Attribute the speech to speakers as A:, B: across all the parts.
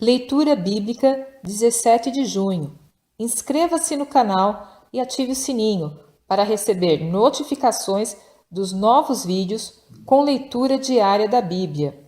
A: Leitura Bíblica, 17 de junho. Inscreva-se no canal e ative o sininho para receber notificações dos novos vídeos com leitura diária da Bíblia.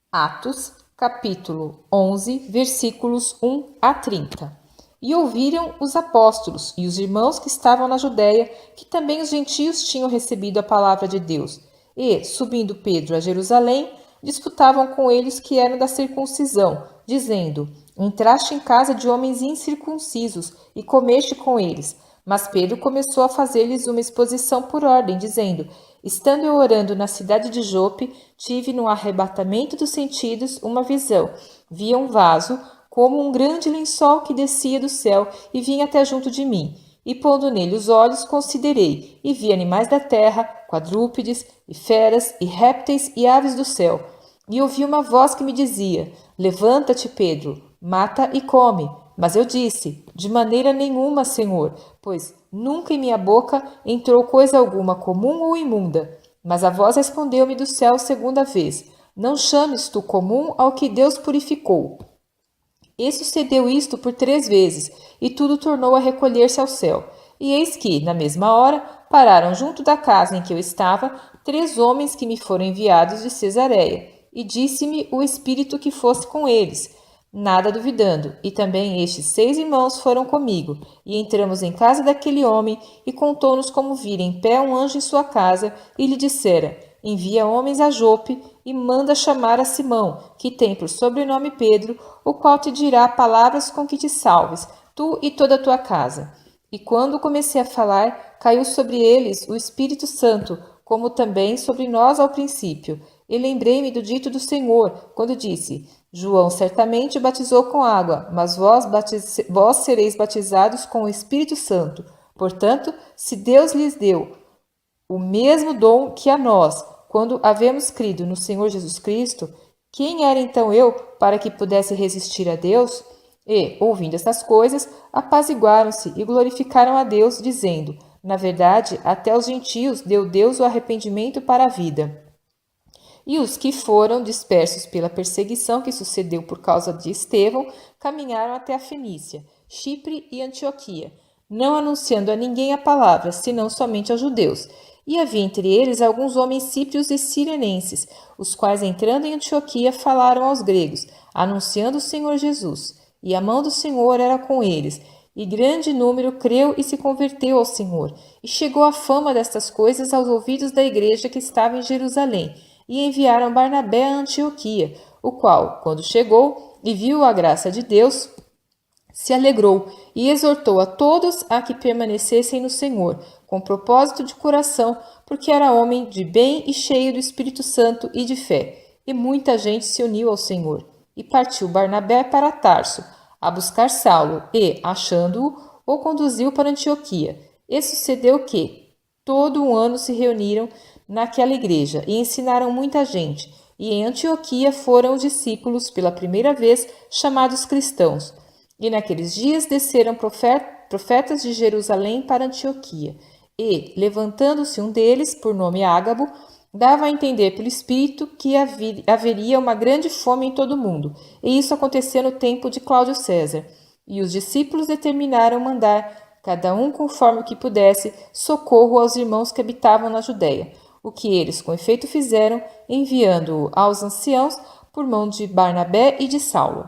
A: Atos, capítulo 11, versículos 1 a 30. E ouviram os apóstolos e os irmãos que estavam na Judéia, que também os gentios tinham recebido a palavra de Deus. E, subindo Pedro a Jerusalém, disputavam com eles que eram da circuncisão, dizendo: Entraste em casa de homens incircuncisos e comeste com eles. Mas Pedro começou a fazer-lhes uma exposição por ordem, dizendo: Estando eu orando na cidade de Jope, tive no arrebatamento dos sentidos uma visão. Vi um vaso, como um grande lençol que descia do céu e vinha até junto de mim. E pondo nele os olhos, considerei, e vi animais da terra, quadrúpedes, e feras, e répteis, e aves do céu. E ouvi uma voz que me dizia: Levanta-te, Pedro, mata e come. Mas eu disse: De maneira nenhuma, Senhor, pois nunca em minha boca entrou coisa alguma comum ou imunda. Mas a voz respondeu-me do céu segunda vez: Não chames tu comum ao que Deus purificou. E sucedeu isto por 3 vezes, e tudo tornou a recolher-se ao céu. E eis que, na mesma hora, pararam junto da casa em que eu estava 3 homens que me foram enviados de Cesareia. E disse-me o Espírito que fosse com eles, nada duvidando. E também estes 6 irmãos foram comigo. E entramos em casa daquele homem, e contou-nos como vira em pé um anjo em sua casa, e lhe dissera: Envia homens a Jope, e manda chamar a Simão, que tem por sobrenome Pedro, o qual te dirá palavras com que te salves, tu e toda a tua casa. E quando comecei a falar, caiu sobre eles o Espírito Santo, como também sobre nós ao princípio. E lembrei-me do dito do Senhor, quando disse: João certamente batizou com água, mas vós sereis batizados com o Espírito Santo. Portanto, se Deus lhes deu o mesmo dom que a nós, quando havemos crido no Senhor Jesus Cristo, quem era então eu para que pudesse resistir a Deus? E, ouvindo estas coisas, apaziguaram-se e glorificaram a Deus, dizendo: Na verdade, até aos gentios deu Deus o arrependimento para a vida. E os que foram dispersos pela perseguição que sucedeu por causa de Estevão, caminharam até a Fenícia, Chipre e Antioquia, não anunciando a ninguém a palavra, senão somente aos judeus. E havia entre eles alguns homens cíprios e sirenenses, os quais, entrando em Antioquia, falaram aos gregos, anunciando o Senhor Jesus. E a mão do Senhor era com eles, e grande número creu e se converteu ao Senhor. E chegou a fama destas coisas aos ouvidos da igreja que estava em Jerusalém, e enviaram Barnabé a Antioquia, o qual, quando chegou e viu a graça de Deus, se alegrou e exortou a todos a que permanecessem no Senhor, com propósito de coração, porque era homem de bem e cheio do Espírito Santo e de fé. E muita gente se uniu ao Senhor. E partiu Barnabé para Tarso, a buscar Saulo, e, achando-o, o conduziu para Antioquia. E sucedeu que, todo um ano se reuniram naquela igreja, e ensinaram muita gente. E em Antioquia foram os discípulos, pela primeira vez, chamados cristãos. E naqueles dias desceram profetas de Jerusalém para Antioquia. E, levantando-se um deles, por nome Ágabo, dava a entender pelo Espírito que haveria uma grande fome em todo o mundo. E isso aconteceu no tempo de Cláudio César. E os discípulos determinaram mandar, cada um conforme o que pudesse, socorro aos irmãos que habitavam na Judéia. O que eles com efeito fizeram, enviando-o aos anciãos por mão de Barnabé e de Saulo.